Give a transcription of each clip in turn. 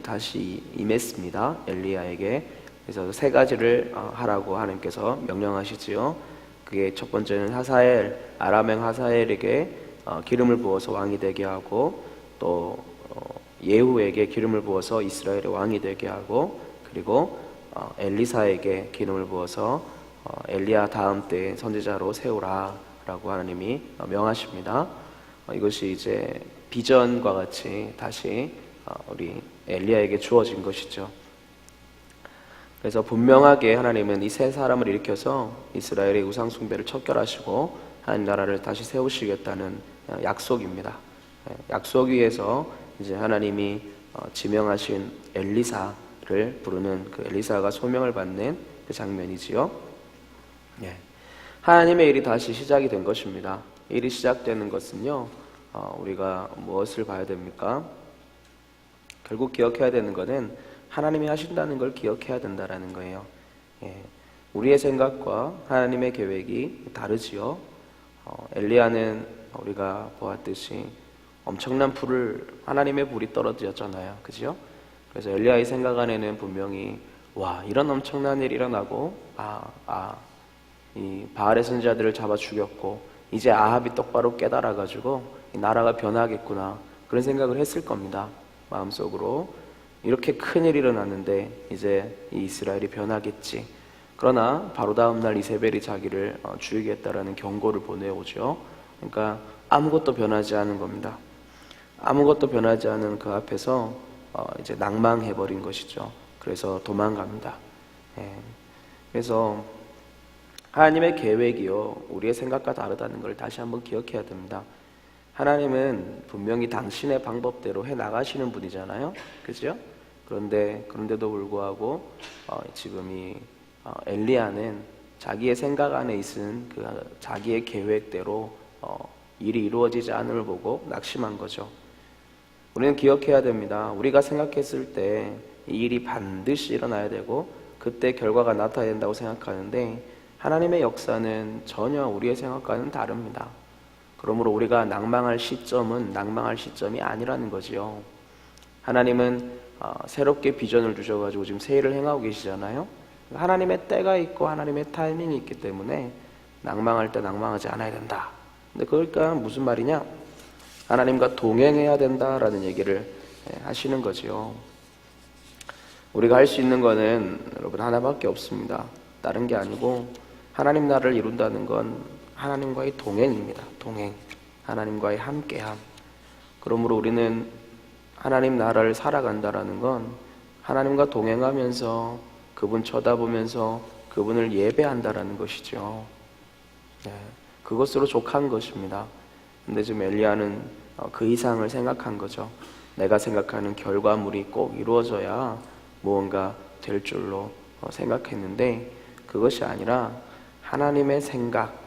다시 임했습니다. 엘리야에게. 그래서 세 가지를 하라고 하나님께서 명령하시지요. 그게 첫 번째는 하사엘, 아람왕 하사엘에게 기름을 부어서 왕이 되게 하고, 또 예후에게 기름을 부어서 이스라엘의 왕이 되게 하고, 그리고 엘리사에게 기름을 부어서 엘리야 다음 때 선지자로 세우라 라고 하나님이 명하십니다. 이것이 이제 비전과 같이 다시 우리 엘리야에게 주어진 것이죠. 그래서 분명하게 하나님은 이 세 사람을 일으켜서 이스라엘의 우상 숭배를 척결하시고 하나님 나라를 다시 세우시겠다는 약속입니다. 약속 위에서 이제 하나님이 지명하신 엘리사를 부르는 그 엘리사가 소명을 받는 그 장면이지요. 하나님의 일이 다시 시작이 된 것입니다. 일이 시작되는 것은요, 우리가 무엇을 봐야 됩니까? 결국 기억해야 되는 것은 하나님이 하신다는 걸 기억해야 된다는 거예요. 우리의 생각과 하나님의 계획이 다르지요. 엘리야는 우리가 보았듯이 엄청난 하나님의 불이 떨어졌잖아요. 그죠? 그래서 엘리야의 생각 안에는 분명히 이런 엄청난 일이 일어나고 이 바알의 선지자들을 잡아 죽였고 이제 아합이 똑바로 깨달아가지고 이 나라가 변하겠구나, 그런 생각을 했을 겁니다. 마음속으로 이렇게 큰일이 일어났는데 이제 이 이스라엘이 변하겠지. 그러나 바로 다음 날 이세벨이 자기를 죽이겠다라는 경고를 보내오죠. 그러니까 아무것도 변하지 않은 겁니다. 아무것도 변하지 않은 그 앞에서 이제 낭망해버린 것이죠. 그래서 도망갑니다. 그래서 하나님의 계획이요, 우리의 생각과 다르다는 걸 다시 한번 기억해야 됩니다. 하나님은 분명히 당신의 방법대로 해나가시는 분이잖아요. 그죠? 그런데도 불구하고 지금 이 엘리야는 자기의 생각 안에 있은 그 자기의 계획대로 일이 이루어지지 않음을 보고 낙심한 거죠. 우리는 기억해야 됩니다. 우리가 생각했을 때 이 일이 반드시 일어나야 되고 그때 결과가 나타나야 된다고 생각하는데, 하나님의 역사는 전혀 우리의 생각과는 다릅니다. 그러므로 우리가 낭망할 시점이 아니라는 거지요. 하나님은 새롭게 비전을 주셔가지고 지금 새 일을 행하고 계시잖아요. 하나님의 때가 있고 하나님의 타이밍이 있기 때문에 낭망할 때 낭망하지 않아야 된다. 근데 그러니까 무슨 말이냐? 하나님과 동행해야 된다라는 얘기를 하시는 거지요. 우리가 할 수 있는 거는 여러분 하나밖에 없습니다. 다른 게 아니고 하나님 나라를 이룬다는 건 하나님과의 동행입니다. 동행, 하나님과의 함께함. 그러므로 우리는 하나님 나라를 살아간다라는 건 하나님과 동행하면서 그분 쳐다보면서 그분을 예배한다라는 것이죠. 그것으로 족한 것입니다. 근데 지금 엘리야는 그 이상을 생각한 거죠. 내가 생각하는 결과물이 꼭 이루어져야 무언가 될 줄로 생각했는데 그것이 아니라 하나님의 생각,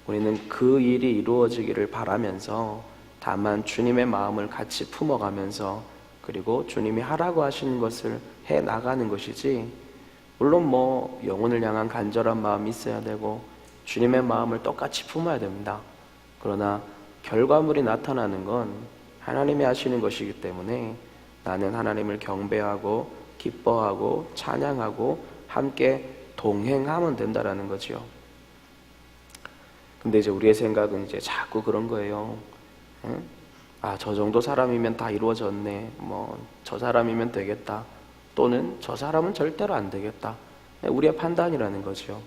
우리는 그 일이 이루어지기를 바라면서 다만 주님의 마음을 같이 품어가면서 그리고 주님이 하라고 하시는 것을 해 나가는 것이지, 물론 영혼을 향한 간절한 마음이 있어야 되고 주님의 마음을 똑같이 품어야 됩니다. 그러나 결과물이 나타나는 건 하나님이 하시는 것이기 때문에 나는 하나님을 경배하고 기뻐하고 찬양하고 함께 동행하면 된다라는 거죠. 근데 이제 우리의 생각은 이제 자꾸 그런 거예요. 저 정도 사람이면 다 이루어졌네. 저 사람이면 되겠다. 또는 저 사람은 절대로 안 되겠다. 우리의 판단이라는 거죠.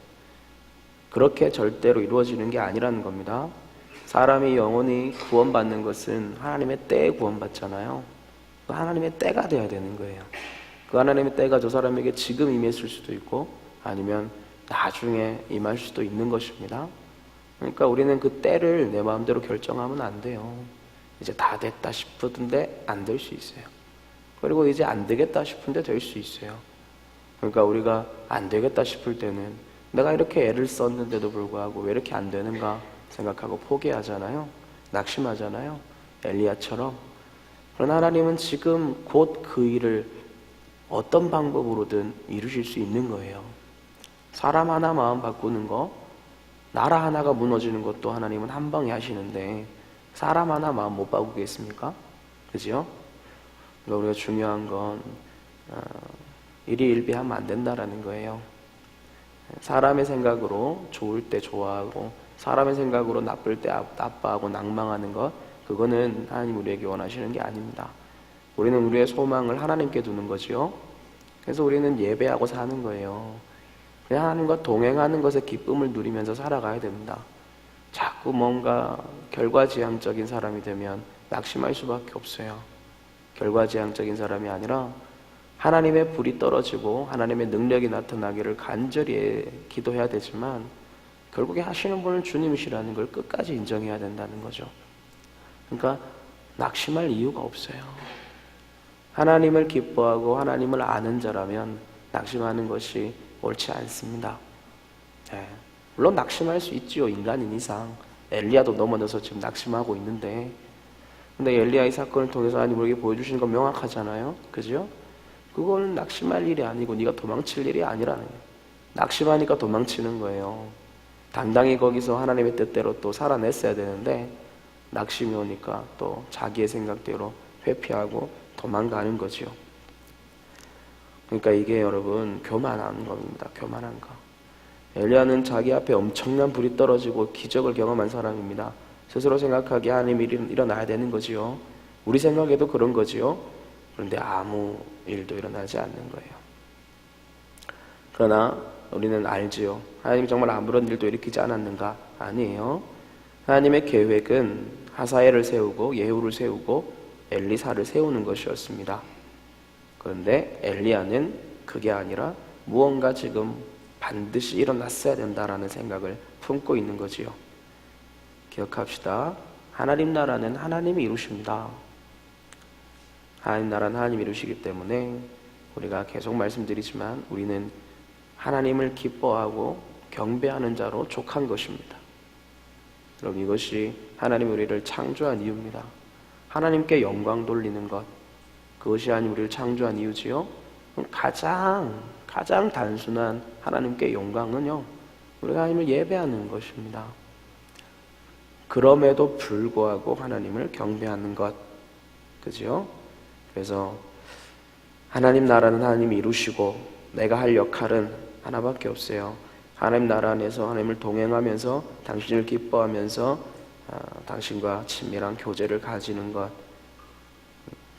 그렇게 절대로 이루어지는 게 아니라는 겁니다. 사람이 영원히 구원받는 것은 하나님의 때에 구원받잖아요. 그 하나님의 때가 돼야 되는 거예요. 그 하나님의 때가 저 사람에게 지금 임했을 수도 있고 아니면 나중에 임할 수도 있는 것입니다. 그러니까 우리는 그 때를 내 마음대로 결정하면 안 돼요. 이제 다 됐다 싶은데 안 될 수 있어요. 그리고 이제 안 되겠다 싶은데 될 수 있어요. 그러니까 우리가 안 되겠다 싶을 때는 내가 이렇게 애를 썼는데도 불구하고 왜 이렇게 안 되는가 생각하고 포기하잖아요. 낙심하잖아요. 엘리야처럼. 그러나 하나님은 지금 곧 그 일을 어떤 방법으로든 이루실 수 있는 거예요. 사람 하나 마음 바꾸는 거, 나라 하나가 무너지는 것도 하나님은 한 방에 하시는데 사람 하나 마음 못 바꾸겠습니까? 그죠? 그러니까 우리가 중요한 건 일희일비하면 안 된다라는 거예요. 사람의 생각으로 좋을 때 좋아하고 사람의 생각으로 나쁠 때 나빠하고 낭망하는 것, 그거는 하나님 우리에게 원하시는 게 아닙니다. 우리는 우리의 소망을 하나님께 두는 거지요. 그래서 우리는 예배하고 사는 거예요. 하나님과 동행하는 것에 기쁨을 누리면서 살아가야 됩니다. 자꾸 뭔가 결과지향적인 사람이 되면 낙심할 수밖에 없어요. 결과지향적인 사람이 아니라 하나님의 불이 떨어지고 하나님의 능력이 나타나기를 간절히 기도해야 되지만 결국에 하시는 분은 주님이시라는 걸 끝까지 인정해야 된다는 거죠. 그러니까 낙심할 이유가 없어요. 하나님을 기뻐하고 하나님을 아는 자라면 낙심하는 것이 옳지 않습니다. 물론 낙심할 수 있지요. 인간인 이상. 엘리야도 넘어져서 지금 낙심하고 있는데, 근데 엘리야의 사건을 통해서 하나님 우리에게 보여주시는 건 명확하잖아요. 그죠? 그거는 낙심할 일이 아니고 네가 도망칠 일이 아니라는 거예요. 낙심하니까 도망치는 거예요. 당당히 거기서 하나님의 뜻대로 또 살아냈어야 되는데 낙심이 오니까 또 자기의 생각대로 회피하고 도망가는 거죠. 그러니까 이게 여러분 교만한 겁니다. 교만한 거. 엘리야는 자기 앞에 엄청난 불이 떨어지고 기적을 경험한 사람입니다. 스스로 생각하기에 하나님이 일어나야 되는 거지요. 우리 생각에도 그런 거지요. 그런데 아무 일도 일어나지 않는 거예요. 그러나 우리는 알지요. 하나님이 정말 아무런 일도 일으키지 않았는가? 아니에요. 하나님의 계획은 하사엘을 세우고 예후를 세우고 엘리사를 세우는 것이었습니다. 그런데 엘리야는 그게 아니라 무언가 지금 반드시 일어났어야 된다라는 생각을 품고 있는 거지요. 기억합시다. 하나님 나라는 하나님이 이루십니다. 하나님 나라는 하나님이 이루시기 때문에 우리가 계속 말씀드리지만 우리는 하나님을 기뻐하고 경배하는 자로 족한 것입니다. 여러분, 이것이 하나님이 우리를 창조한 이유입니다. 하나님께 영광 돌리는 것, 그것이 하나님 우리를 창조한 이유지요. 가장 단순한 하나님께 영광은요, 우리가 하나님을 예배하는 것입니다. 그럼에도 불구하고 하나님을 경배하는 것, 그죠? 그래서 하나님 나라는 하나님이 이루시고 내가 할 역할은 하나밖에 없어요. 하나님 나라 안에서 하나님을 동행하면서 당신을 기뻐하면서 당신과 친밀한 교제를 가지는 것,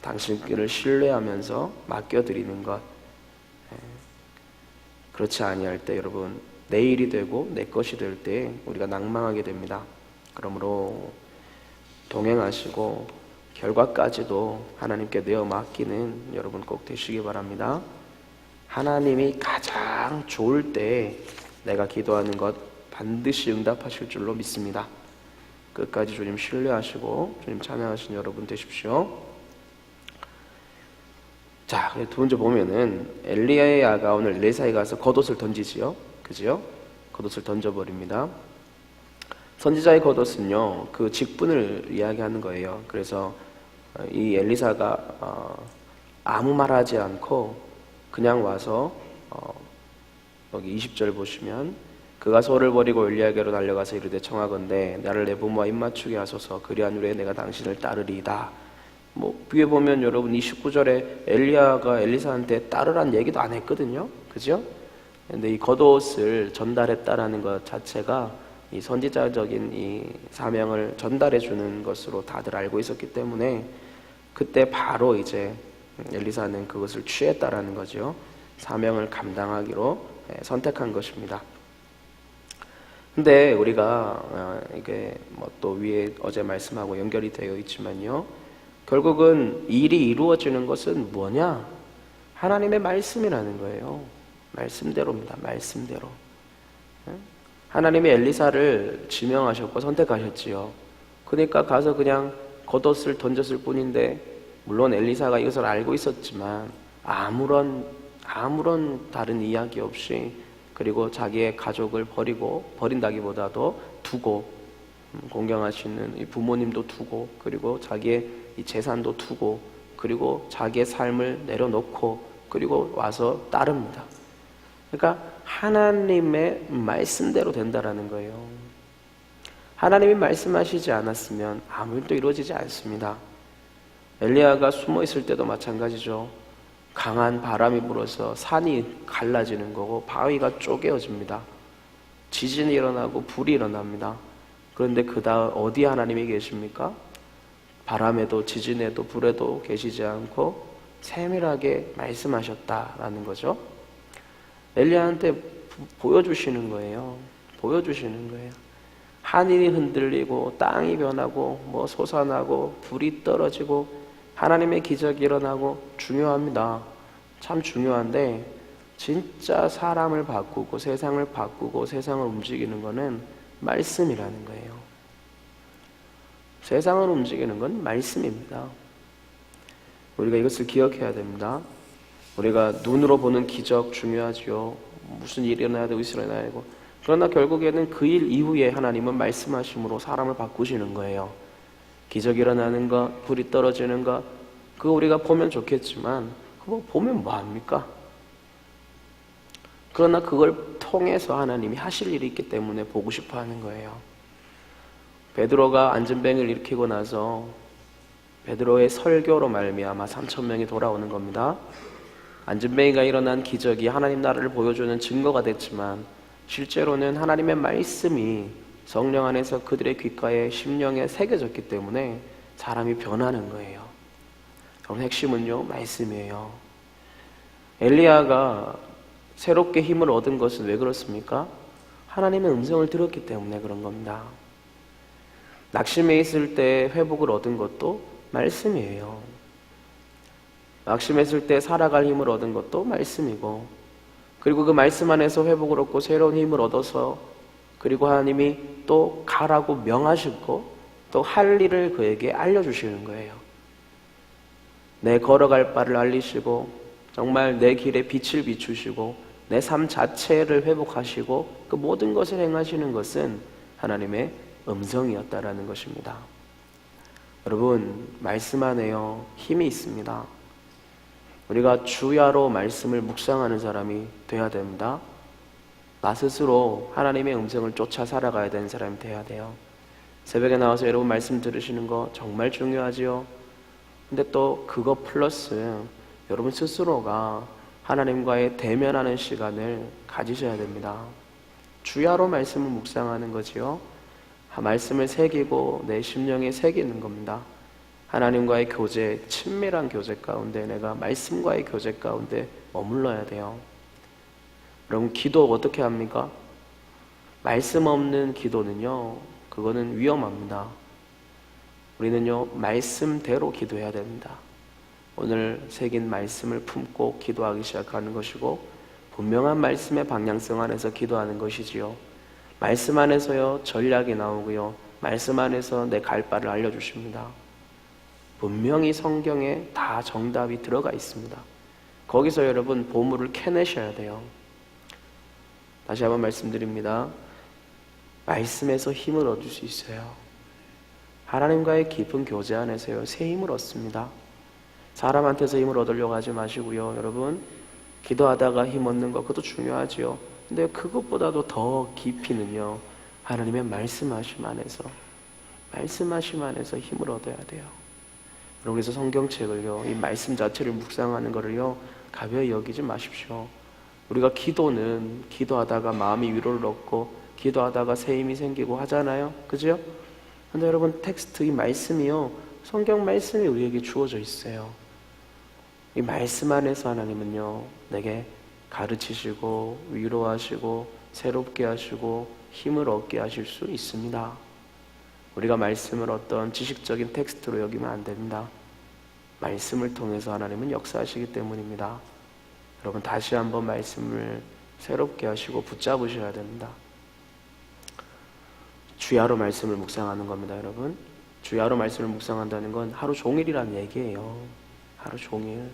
당신을 신뢰하면서 맡겨드리는 것. 그렇지 아니할 때 여러분, 내 일이 되고 내 것이 될 때 우리가 낭망하게 됩니다. 그러므로 동행하시고 결과까지도 하나님께 내어 맡기는 여러분 꼭 되시기 바랍니다. 하나님이 가장 좋을 때 내가 기도하는 것 반드시 응답하실 줄로 믿습니다. 끝까지 주님 신뢰하시고 주님 찬양하신 여러분 되십시오. 자, 두 번째 보면은 엘리야의 아가 오늘 엘리사에 가서 겉옷을 던지지요. 그죠? 겉옷을 던져버립니다. 선지자의 겉옷은요, 그 직분을 이야기하는 거예요. 그래서 이 엘리사가 아무 말하지 않고 그냥 와서 여기 20절 보시면 그가 소를 버리고 엘리야에게로 달려가서 이르되 청하건대 나를 내 부모와 입맞추게 하소서. 그리한 후에 내가 당신을 따르리이다. 위에 보면 여러분 29절에 엘리야가 엘리사한테 따르란 얘기도 안 했거든요. 그죠? 근데 이 겉옷을 전달했다라는 것 자체가 이 선지자적인 이 사명을 전달해 주는 것으로 다들 알고 있었기 때문에 그때 바로 이제 엘리사는 그것을 취했다라는 거죠. 사명을 감당하기로 선택한 것입니다. 근데 우리가 이게 또 위에 어제 말씀하고 연결이 되어 있지만요, 결국은 일이 이루어지는 것은 뭐냐? 하나님의 말씀이라는 거예요. 말씀대로입니다. 말씀대로. 하나님이 엘리사를 지명하셨고 선택하셨지요. 그러니까 가서 그냥 겉옷을 던졌을 뿐인데, 물론 엘리사가 이것을 알고 있었지만 아무런 다른 이야기 없이, 그리고 자기의 가족을 버린다기보다도 두고, 공경하시는 이 부모님도 두고, 그리고 자기의 이 재산도 두고, 그리고 자기의 삶을 내려놓고, 그리고 와서 따릅니다. 그러니까 하나님의 말씀대로 된다라는 거예요. 하나님이 말씀하시지 않았으면 아무 일도 이루어지지 않습니다. 엘리야가 숨어 있을 때도 마찬가지죠. 강한 바람이 불어서 산이 갈라지는 거고 바위가 쪼개어집니다. 지진이 일어나고 불이 일어납니다. 그런데 그 다음 어디 하나님이 계십니까? 바람에도 지진에도 불에도 계시지 않고 세밀하게 말씀하셨다라는 거죠. 엘리야한테 보여주시는 거예요. 보여주시는 거예요. 하늘이 흔들리고 땅이 변하고 뭐 솟아나고 불이 떨어지고 하나님의 기적이 일어나고 중요합니다. 참 중요한데 진짜 사람을 바꾸고 세상을 움직이는 거는 말씀이라는 거예요. 세상을 움직이는 건 말씀입니다. 우리가 이것을 기억해야 됩니다. 우리가 눈으로 보는 기적 중요하지요. 무슨 일이 일어나야 되고 있어야 되고. 그러나 결국에는 그 일 이후에 하나님은 말씀하심으로 사람을 바꾸시는 거예요. 기적이 일어나는 것, 불이 떨어지는 것, 그거 우리가 보면 좋겠지만 그거 보면 뭐합니까? 그러나 그걸 통해서 하나님이 하실 일이 있기 때문에 보고 싶어 하는 거예요. 베드로가 안전뱅이를 일으키고 나서 베드로의 설교로 말미암아 3,000명이 돌아오는 겁니다. 안전뱅이가 일어난 기적이 하나님 나라를 보여주는 증거가 됐지만 실제로는 하나님의 말씀이 성령 안에서 그들의 귓가에 심령에 새겨졌기 때문에 사람이 변하는 거예요. 그럼 핵심은요, 말씀이에요. 엘리야가 새롭게 힘을 얻은 것은 왜 그렇습니까? 하나님의 음성을 들었기 때문에 그런 겁니다. 낙심해 있을 때 회복을 얻은 것도 말씀이에요. 낙심했을 때 살아갈 힘을 얻은 것도 말씀이고, 그리고 그 말씀 안에서 회복을 얻고 새로운 힘을 얻어서, 그리고 하나님이 또 가라고 명하시고 또 할 일을 그에게 알려주시는 거예요. 내 걸어갈 바를 알리시고 정말 내 길에 빛을 비추시고 내 삶 자체를 회복하시고 그 모든 것을 행하시는 것은 하나님의 음성이었다라는 것입니다. 여러분, 말씀 안에요, 힘이 있습니다. 우리가 주야로 말씀을 묵상하는 사람이 돼야 됩니다. 나 스스로 하나님의 음성을 쫓아 살아가야 되는 사람이 돼야 돼요. 새벽에 나와서 여러분 말씀 들으시는 거 정말 중요하지요. 근데 또 그거 플러스 여러분 스스로가 하나님과의 대면하는 시간을 가지셔야 됩니다. 주야로 말씀을 묵상하는 거지요. 말씀을 새기고 내 심령에 새기는 겁니다. 하나님과의 교제, 친밀한 교제 가운데 내가 말씀과의 교제 가운데 머물러야 돼요. 여러분, 기도 어떻게 합니까? 말씀 없는 기도는요, 그거는 위험합니다. 우리는요, 말씀대로 기도해야 됩니다. 오늘 새긴 말씀을 품고 기도하기 시작하는 것이고, 분명한 말씀의 방향성 안에서 기도하는 것이지요. 말씀 안에서요, 전략이 나오고요, 말씀 안에서 내 갈 바를 알려주십니다. 분명히 성경에 다 정답이 들어가 있습니다. 거기서 여러분 보물을 캐내셔야 돼요. 다시 한번 말씀드립니다. 말씀에서 힘을 얻을 수 있어요. 하나님과의 깊은 교제 안에서요, 새 힘을 얻습니다. 사람한테서 힘을 얻으려고 하지 마시고요. 여러분, 기도하다가 힘 얻는 것, 그것도 중요하지요. 근데 그것보다도 더 깊이는요, 하나님의 말씀하심 안에서 힘을 얻어야 돼요. 그래서 성경책을요, 이 말씀 자체를 묵상하는 것을요, 가벼이 여기지 마십시오. 우리가 기도는 기도하다가 마음이 위로를 얻고 기도하다가 새 힘이 생기고 하잖아요. 그죠? 근데 여러분, 텍스트, 이 말씀이요, 성경 말씀이 우리에게 주어져 있어요. 이 말씀 안에서 하나님은요, 내게 가르치시고 위로하시고 새롭게 하시고 힘을 얻게 하실 수 있습니다. 우리가 말씀을 어떤 지식적인 텍스트로 여기면 안 됩니다. 말씀을 통해서 하나님은 역사하시기 때문입니다. 여러분, 다시 한번 말씀을 새롭게 하시고 붙잡으셔야 됩니다. 주야로 말씀을 묵상하는 겁니다. 여러분, 주야로 말씀을 묵상한다는 건 하루 종일이란 얘기예요. 하루 종일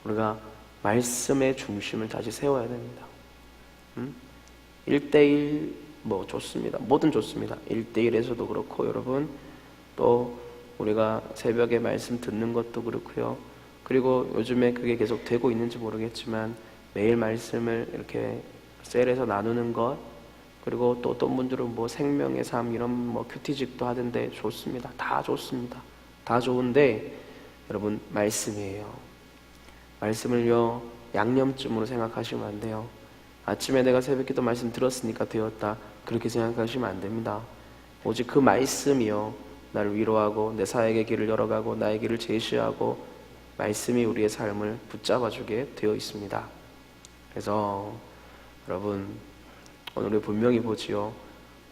우리가 말씀의 중심을 다시 세워야 됩니다. 1대1 뭐 좋습니다. 뭐든 좋습니다. 1대1에서도 그렇고, 여러분, 또 우리가 새벽에 말씀 듣는 것도 그렇고요. 그리고 요즘에 그게 계속 되고 있는지 모르겠지만 매일 말씀을 이렇게 셀에서 나누는 것, 그리고 또 어떤 분들은 뭐 생명의 삶 이런 뭐 큐티직도 하던데 좋습니다. 다 좋습니다. 다 좋은데 여러분 말씀이에요. 말씀을요 양념쯤으로 생각하시면 안 돼요. 아침에 내가 새벽기도 말씀 들었으니까 되었다 그렇게 생각하시면 안 됩니다. 오직 그 말씀이요 나를 위로하고 내 사역의 길을 열어가고 나의 길을 제시하고 말씀이 우리의 삶을 붙잡아주게 되어 있습니다. 그래서 여러분 오늘 우리 분명히 보지요.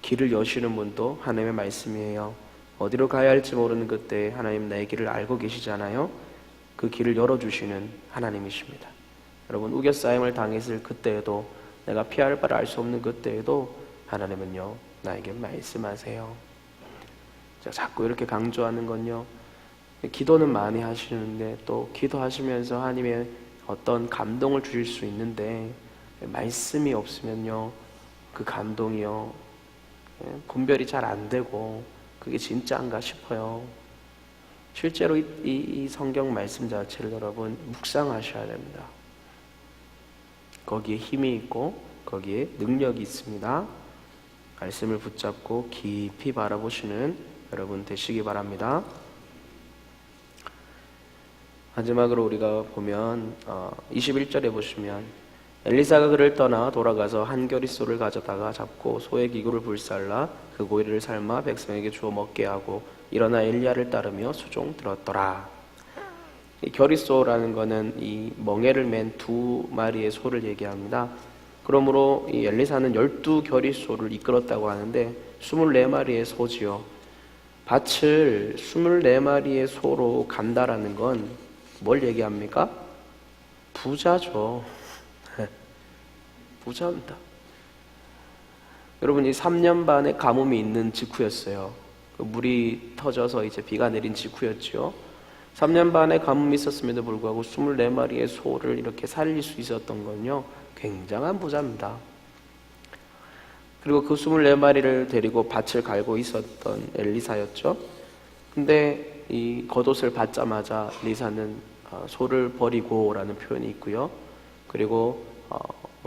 길을 여시는 분도 하나님의 말씀이에요. 어디로 가야 할지 모르는 그때 하나님 나의 길을 알고 계시잖아요. 그 길을 열어주시는 하나님이십니다. 여러분 우겨싸임을 당했을 그때에도 내가 피할 바를 알 수 없는 그때에도 하나님은요 나에게 말씀하세요. 제가 자꾸 이렇게 강조하는 건요 기도는 많이 하시는데 또 기도하시면서 하나님의 어떤 감동을 주실 수 있는데 말씀이 없으면요 그 감동이요 분별이 잘 안 되고 그게 진짜인가 싶어요. 실제로 이 성경 말씀 자체를 여러분 묵상하셔야 됩니다. 거기에 힘이 있고 거기에 능력이 있습니다. 말씀을 붙잡고 깊이 바라보시는 여러분 되시기 바랍니다. 마지막으로 우리가 보면 21절에 보시면 엘리사가 그를 떠나 돌아가서 한 겨릿소를 가져다가 잡고 소의 기구를 불살라 그 고기를 삶아 백성에게 주어 먹게 하고 일어나 엘리야를 따르며 수종 들었더라. 이 겨릿소라는 것은 이 멍에를 맨 두 마리의 소를 얘기합니다. 그러므로 이 엘리사는 12겨릿소를 이끌었다고 하는데 24마리의 소지요. 밭을 24마리의 소로 간다라는 건 뭘 얘기합니까? 부자죠. 부자입니다. 여러분 이 3년 반의 가뭄이 있는 직후였어요. 물이 터져서 이제 비가 내린 직후였죠. 3년 반의 가뭄이 있었음에도 불구하고 24마리의 소를 이렇게 살릴 수 있었던 건요 굉장한 부자입니다. 그리고 그 24마리를 데리고 밭을 갈고 있었던 엘리사였죠. 근데 이 겉옷을 받자마자 엘리사는 소를 버리고 라는 표현이 있고요. 그리고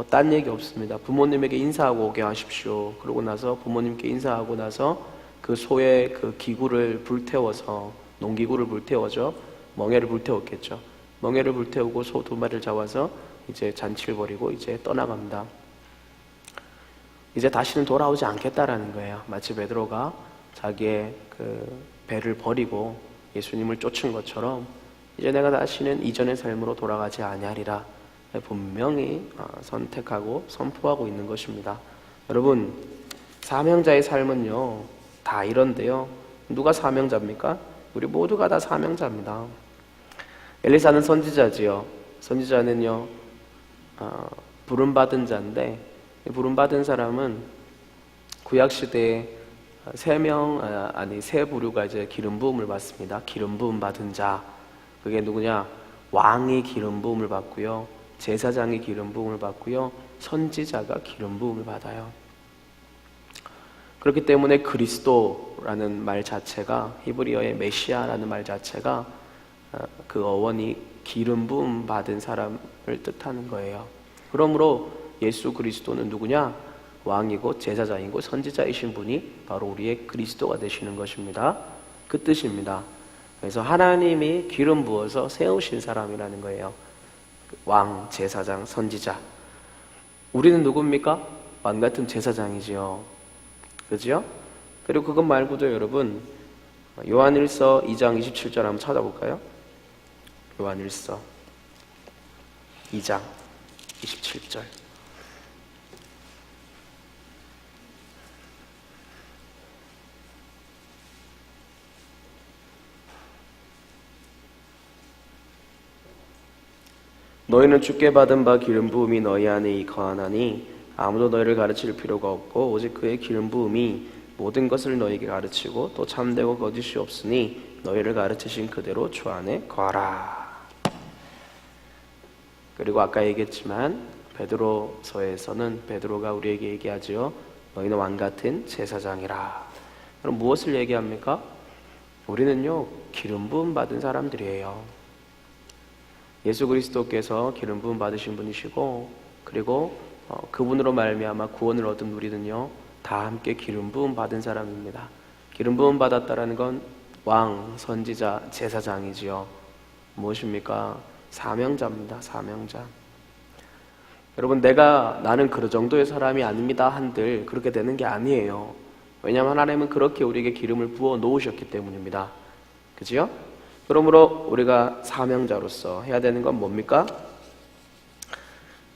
딴 얘기 없습니다. 부모님에게 인사하고 오게 하십시오. 그러고 나서 부모님께 인사하고 나서 그 소의 그 기구를 불태워서 농기구를 불태워죠. 멍에를 불태웠겠죠. 멍에를 불태우고 소 2마리를 잡아서 이제 잔치를 벌이고 이제 떠나갑니다. 이제 다시는 돌아오지 않겠다라는 거예요. 마치 베드로가 자기의 그 배를 버리고 예수님을 쫓은 것처럼 이제 내가 다시는 이전의 삶으로 돌아가지 아니하리라 분명히 선택하고 선포하고 있는 것입니다. 여러분 사명자의 삶은요 다 이런데요. 누가 사명자입니까? 우리 모두가 다 사명자입니다. 엘리사는 선지자지요. 선지자는요 부름받은 자인데 부름받은 사람은 구약시대에 세 부류가 이제 기름 부음을 받습니다. 기름 부음 받은 자 그게 누구냐? 왕이 기름 부음을 받고요, 제사장이 기름 부음을 받고요, 선지자가 기름 부음을 받아요. 그렇기 때문에 그리스도라는 말 자체가 히브리어의 메시아라는 말 자체가 그 어원이 기름 부음 받은 사람을 뜻하는 거예요. 그러므로 예수 그리스도는 누구냐? 왕이고 제사장이고 선지자이신 분이 바로 우리의 그리스도가 되시는 것입니다. 그 뜻입니다. 그래서 하나님이 기름 부어서 세우신 사람이라는 거예요. 왕, 제사장, 선지자. 우리는 누굽니까? 왕 같은 제사장이지요. 그죠? 그리고 그것 말고도 여러분 요한일서 2장 27절 한번 찾아볼까요? 요한일서 2장 27절. 너희는 주께 받은 바 기름 부음이 너희 안에 거하나니 아무도 너희를 가르칠 필요가 없고 오직 그의 기름 부음이 모든 것을 너희에게 가르치고 또 참되고 거짓이 없으니 너희를 가르치신 그대로 주 안에 거하라. 그리고 아까 얘기했지만 베드로서에서는 베드로가 우리에게 얘기하지요. 너희는 왕 같은 제사장이라. 그럼 무엇을 얘기합니까? 우리는요 기름 부음 받은 사람들이에요. 예수 그리스도께서 기름 부음 받으신 분이시고 그리고 그분으로 말미암아 구원을 얻은 우리는요 다 함께 기름 부음 받은 사람입니다. 기름 부음 받았다라는 건 왕, 선지자, 제사장이지요. 무엇입니까? 사명자입니다. 사명자. 여러분, 나는 그 정도의 사람이 아닙니다 한들 그렇게 되는 게 아니에요. 왜냐하면 하나님은 그렇게 우리에게 기름을 부어 놓으셨기 때문입니다. 그지요? 그러므로 우리가 사명자로서 해야 되는 건 뭡니까?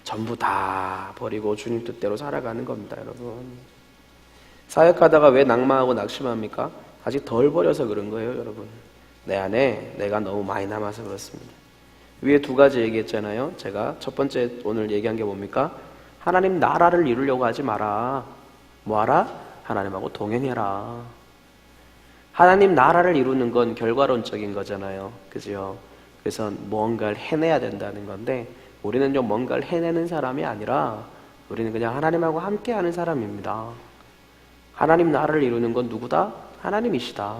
전부 다 버리고 주님 뜻대로 살아가는 겁니다, 여러분. 사역하다가 왜 낭망하고 낙심합니까? 아직 덜 버려서 그런 거예요, 여러분. 내 안에 내가 너무 많이 남아서 그렇습니다. 위에 두 가지 얘기했잖아요. 제가 첫 번째 오늘 얘기한 게 뭡니까? 하나님 나라를 이루려고 하지 마라. 뭐하라? 하나님하고 동행해라. 하나님 나라를 이루는 건 결과론적인 거잖아요. 그죠? 그래서 뭔가를 해내야 된다는 건데 우리는요 뭔가를 해내는 사람이 아니라 우리는 그냥 하나님하고 함께하는 사람입니다. 하나님 나라를 이루는 건 누구다? 하나님이시다.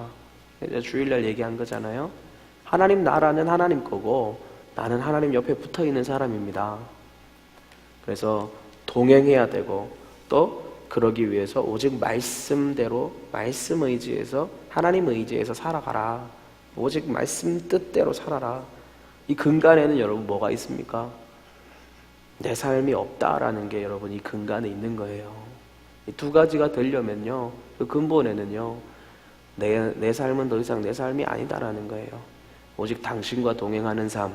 주일날 얘기한 거잖아요. 하나님 나라는 하나님 거고 나는 하나님 옆에 붙어있는 사람입니다. 그래서 동행해야 되고 또 그러기 위해서 오직 말씀대로 말씀 의지에서 하나님 의지에서 살아가라. 오직 말씀 뜻대로 살아라. 이 근간에는 여러분 뭐가 있습니까? 내 삶이 없다라는 게 여러분 이 근간에 있는 거예요. 이 두 가지가 되려면요 그 근본에는요 내 삶은 더 이상 내 삶이 아니다라는 거예요. 오직 당신과 동행하는 삶,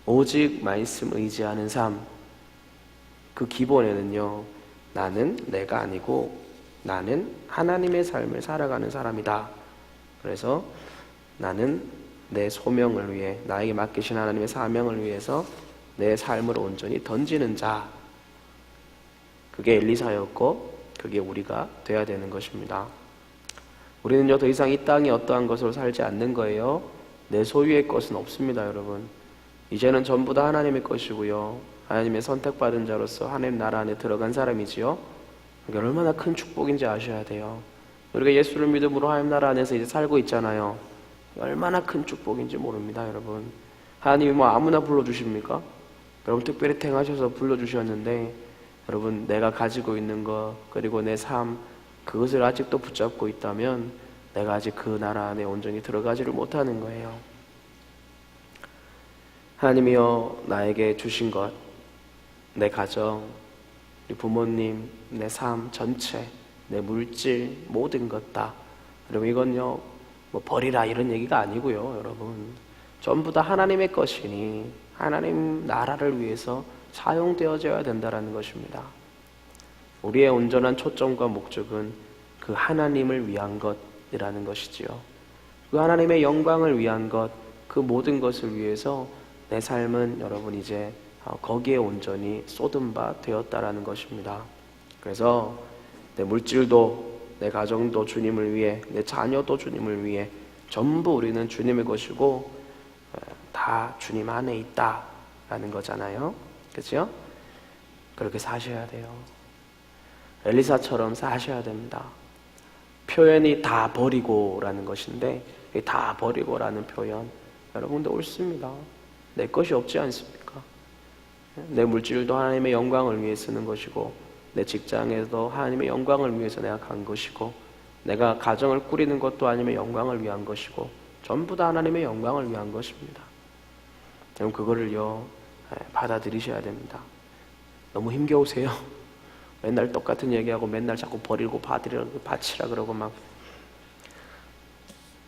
오직 말씀 의지하는 삶, 그 기본에는요 나는 내가 아니고 나는 하나님의 삶을 살아가는 사람이다. 그래서 나는 내 소명을 위해 나에게 맡기신 하나님의 사명을 위해서 내 삶을 온전히 던지는 자, 그게 엘리사였고 그게 우리가 돼야 되는 것입니다. 우리는요 더 이상 이 땅에 어떠한 것으로 살지 않는 거예요. 내 소유의 것은 없습니다, 여러분. 이제는 전부 다 하나님의 것이고요. 하나님의 선택받은 자로서 하나님 나라 안에 들어간 사람이지요. 이게 얼마나 큰 축복인지 아셔야 돼요. 우리가 예수를 믿음으로 하나님 나라 안에서 이제 살고 있잖아요. 얼마나 큰 축복인지 모릅니다, 여러분. 하나님이 뭐 아무나 불러주십니까? 여러분 특별히 택하셔서 불러주셨는데 여러분 내가 가지고 있는 것 그리고 내 삶 그것을 아직도 붙잡고 있다면 내가 아직 그 나라 안에 온전히 들어가지를 못하는 거예요. 하나님이여 나에게 주신 것, 내 가정, 우리 부모님, 내 삶 전체, 내 물질 모든 것 다 여러분 이건요 뭐 버리라 이런 얘기가 아니고요. 여러분 전부 다 하나님의 것이니 하나님 나라를 위해서 사용되어져야 된다는 것입니다. 우리의 온전한 초점과 목적은 그 하나님을 위한 것이라는 것이지요. 그 하나님의 영광을 위한 것, 그 모든 것을 위해서 내 삶은 여러분 이제 거기에 온전히 쏟은 바 되었다라는 것입니다. 그래서 내 물질도 내 가정도 주님을 위해 내 자녀도 주님을 위해 전부 우리는 주님의 것이고 다 주님 안에 있다라는 거잖아요. 그렇죠? 그렇게 사셔야 돼요. 엘리사처럼 사셔야 됩니다. 표현이 다 버리고라는 것인데 이 다 버리고라는 표현 여러분도 옳습니다. 내 것이 없지 않습니까? 내 물질도 하나님의 영광을 위해 쓰는 것이고 내 직장에도 하나님의 영광을 위해서 내가 간 것이고 내가 가정을 꾸리는 것도 하나님의 영광을 위한 것이고 전부 다 하나님의 영광을 위한 것입니다. 여러분 그거를요 받아들이셔야 됩니다. 너무 힘겨우세요? 맨날 똑같은 얘기하고 맨날 자꾸 버리고 바치라 그러고 막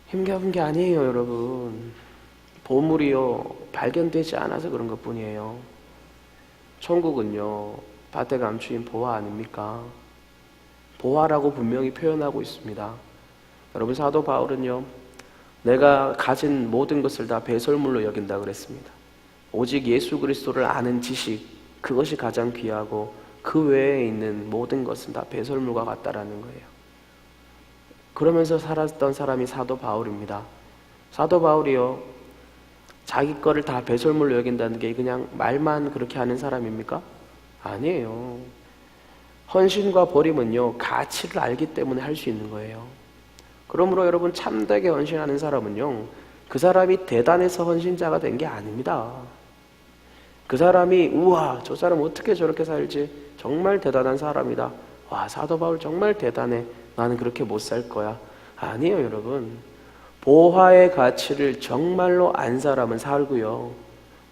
힘겨운 게 아니에요, 여러분. 보물이요 발견되지 않아서 그런 것뿐이에요. 천국은요 밭에 감추인 보화 아닙니까? 보화라고 분명히 표현하고 있습니다. 여러분 사도 바울은요 내가 가진 모든 것을 다 배설물로 여긴다 그랬습니다. 오직 예수 그리스도를 아는 지식 그것이 가장 귀하고 그 외에 있는 모든 것은 다 배설물과 같다라는 거예요. 그러면서 살았던 사람이 사도 바울입니다. 사도 바울이요 자기 거를 다 배설물로 여긴다는 게 그냥 말만 그렇게 하는 사람입니까? 아니에요. 헌신과 버림은요 가치를 알기 때문에 할 수 있는 거예요. 그러므로 여러분 참되게 헌신하는 사람은요 그 사람이 대단해서 헌신자가 된 게 아닙니다. 그 사람이 우와 저 사람 어떻게 저렇게 살지 정말 대단한 사람이다. 와 사도 바울 정말 대단해. 나는 그렇게 못 살 거야. 아니에요 여러분. 보화의 가치를 정말로 안 사람은 살고요.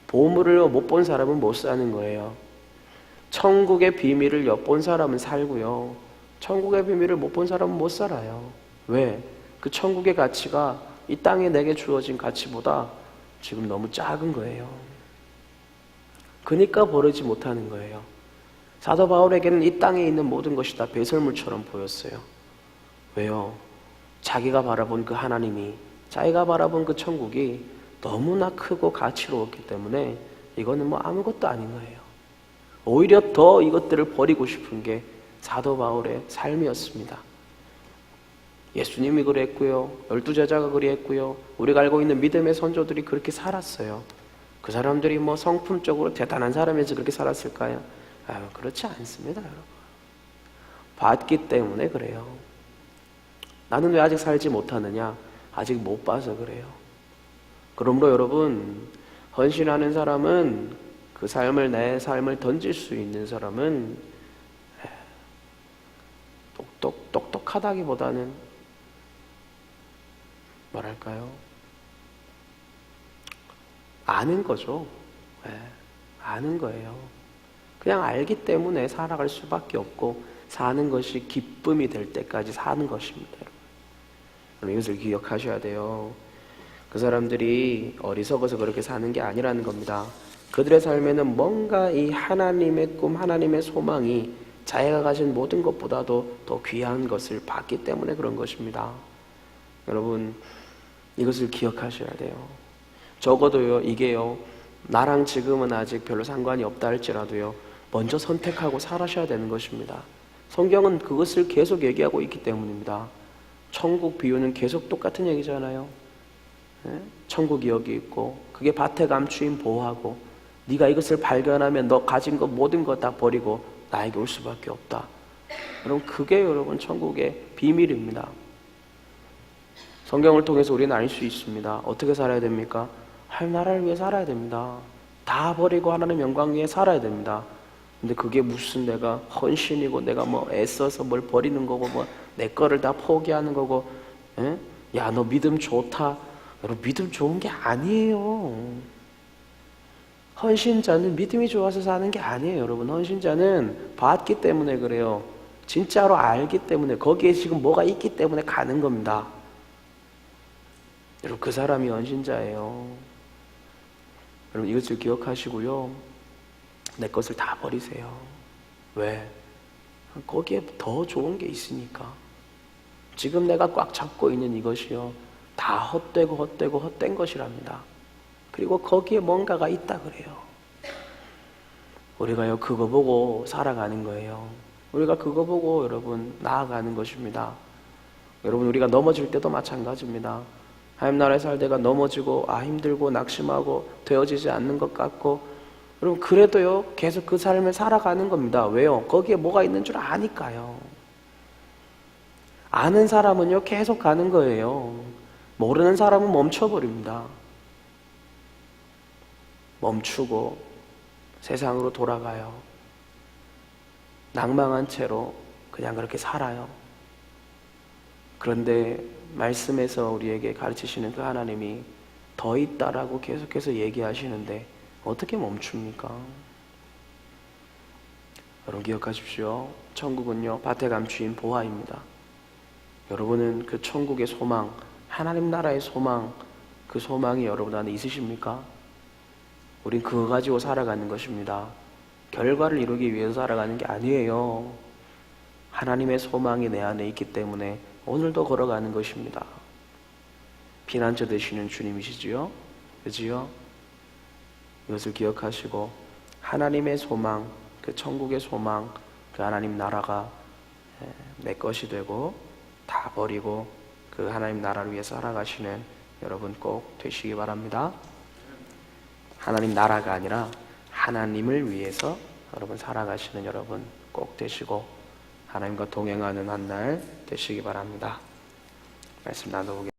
보물을 못 본 사람은 못 사는 거예요. 천국의 비밀을 엿본 사람은 살고요. 천국의 비밀을 못 본 사람은 못 살아요. 왜? 그 천국의 가치가 이 땅에 내게 주어진 가치보다 지금 너무 작은 거예요. 그러니까 버리지 못하는 거예요. 사도 바울에게는 이 땅에 있는 모든 것이 다 배설물처럼 보였어요. 왜요? 자기가 바라본 그 하나님이, 자기가 바라본 그 천국이 너무나 크고 가치로웠기 때문에 이거는 뭐 아무것도 아닌 거예요. 오히려 더 이것들을 버리고 싶은 게 사도 바울의 삶이었습니다. 예수님이 그랬고요. 12제자가 그랬고요. 우리가 알고 있는 믿음의 선조들이 그렇게 살았어요. 그 사람들이 뭐 성품적으로 대단한 사람이어서 그렇게 살았을까요? 그렇지 않습니다, 여러분. 봤기 때문에 그래요. 나는 왜 아직 살지 못하느냐? 아직 못 봐서 그래요. 그러므로 여러분, 헌신하는 사람은, 그 삶을, 내 삶을 던질 수 있는 사람은 똑똑하다기보다는 뭐랄까요? 아는 거죠. 아는 거예요. 그냥 알기 때문에 살아갈 수밖에 없고 사는 것이 기쁨이 될 때까지 사는 것입니다. 여러분, 이것을 기억하셔야 돼요. 그 사람들이 어리석어서 그렇게 사는 게 아니라는 겁니다. 그들의 삶에는 뭔가 이 하나님의 꿈, 하나님의 소망이 자기가 가진 모든 것보다도 더 귀한 것을 봤기 때문에 그런 것입니다. 여러분, 이것을 기억하셔야 돼요. 적어도요, 이게요, 나랑 지금은 아직 별로 상관이 없다 할지라도요, 먼저 선택하고 살아셔야 되는 것입니다. 성경은 그것을 계속 얘기하고 있기 때문입니다. 천국 비유는 계속 똑같은 얘기잖아요. 천국이 여기 있고 그게 밭에 감추인 보화고 네가 이것을 발견하면 너 가진 것 모든 것 다 버리고 나에게 올 수밖에 없다. 여러분, 그게 여러분 천국의 비밀입니다. 성경을 통해서 우리는 알 수 있습니다. 어떻게 살아야 됩니까? 하나님 나라를 위해 살아야 됩니다. 다 버리고 하나님 영광 위해 살아야 됩니다. 근데 그게 무슨 내가 헌신이고 내가 뭐 애써서 뭘 버리는 거고 뭐 내 거를 다 포기하는 거고, 야, 너 믿음 좋다. 여러분, 믿음 좋은 게 아니에요. 헌신자는 믿음이 좋아서 사는 게 아니에요. 여러분, 헌신자는 봤기 때문에 그래요. 진짜로 알기 때문에, 거기에 지금 뭐가 있기 때문에 가는 겁니다. 여러분, 그 사람이 헌신자예요. 여러분, 이것을 기억하시고요. 내 것을 다 버리세요. 왜? 거기에 더 좋은 게 있으니까. 지금 내가 꽉 잡고 있는 이것이요, 다 헛된 것이랍니다. 그리고 거기에 뭔가가 있다 그래요. 우리가요, 그거 보고 살아가는 거예요. 우리가 그거 보고 여러분 나아가는 것입니다. 여러분, 우리가 넘어질 때도 마찬가지입니다. 하나님 나라에 살다가 넘어지고 힘들고 낙심하고 되어지지 않는 것 같고, 여러분, 그래도요 계속 그 삶을 살아가는 겁니다. 왜요? 거기에 뭐가 있는 줄 아니까요. 아는 사람은요 계속 가는 거예요. 모르는 사람은 멈춰버립니다. 멈추고 세상으로 돌아가요. 낭망한 채로 그냥 그렇게 살아요. 그런데 말씀에서 우리에게 가르치시는 그 하나님이 더 있다라고 계속해서 얘기하시는데 어떻게 멈춥니까? 여러분, 기억하십시오. 천국은요 밭에 감추인 보화입니다. 여러분은 그 천국의 소망, 하나님 나라의 소망, 그 소망이 여러분 안에 있으십니까? 우린 그거 가지고 살아가는 것입니다. 결과를 이루기 위해서 살아가는 게 아니에요. 하나님의 소망이 내 안에 있기 때문에 오늘도 걸어가는 것입니다. 피난처 되시는 주님이시지요? 그지요? 이것을 기억하시고 하나님의 소망, 그 천국의 소망, 그 하나님 나라가 내 것이 되고 다 버리고 그 하나님 나라를 위해 살아가시는 여러분 꼭 되시기 바랍니다. 하나님 나라가 아니라 하나님을 위해서 여러분 살아가시는 여러분 꼭 되시고 하나님과 동행하는 한 날 되시기 바랍니다. 말씀 나눠보겠습니다.